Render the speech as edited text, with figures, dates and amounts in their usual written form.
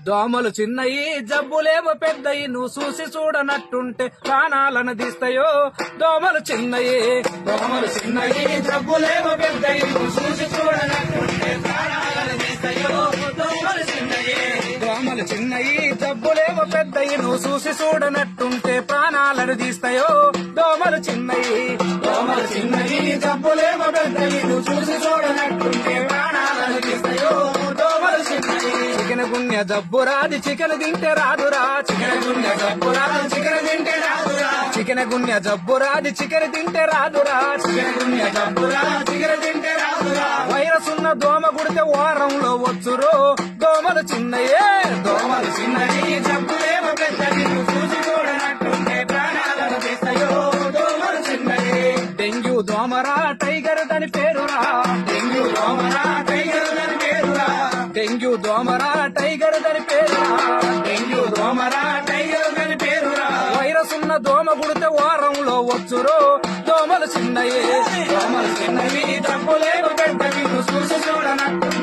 దోమలు చిన్నయి జబ్బులేమో పెద్దయి నువ్వు చూసి చూడనట్టుంటే ప్రాణాలను తీస్తాయో దోమలు చిన్నయి జబ్బులేమో పెద్దయి నువ్వు చూసి చూడనట్టుంటే ప్రాణాలను తీస్తాయో దోమలు చిన్నయి జబ్బులేమో పెద్దయి నువ్వు చూసి చూడనట్టుంటే ప్రాణాలను తీస్తాయో దోమలు చిన్నయి జబ్బులేమో పెద్దయి నువ్వు చూసి చూడనట్టుంటే ప్రాణాలను తీస్తాయో దోమలు చిన్నయి చికెన్ గుండె జబ్బు రాది చికెన్ తింటే రాదురా చికెన్ గుండె జబ్బు రాది చికెన్ తింటే రాదురా వైరస్ ఉన్న దోమ గుడితే వారంలో వచ్చురో దోమలు చిన్నయే జబ్బులేమో పెద్దది చూసి చూడనట్టుంటే ప్రాణాలను తీస్తాయో దోమలు చిన్నయే డెంగ్యూ దోమరా టైగర్ దాని పేరురా డెంగ్యూ దోమరా టైగర్ దాని పేరురా వైరస్ ఉన్న దోమ గుడితే వారంలో వచ్చురో దోమలు చిన్నయే జబ్బులేమో పెద్దవి చూసి చూడనట్టు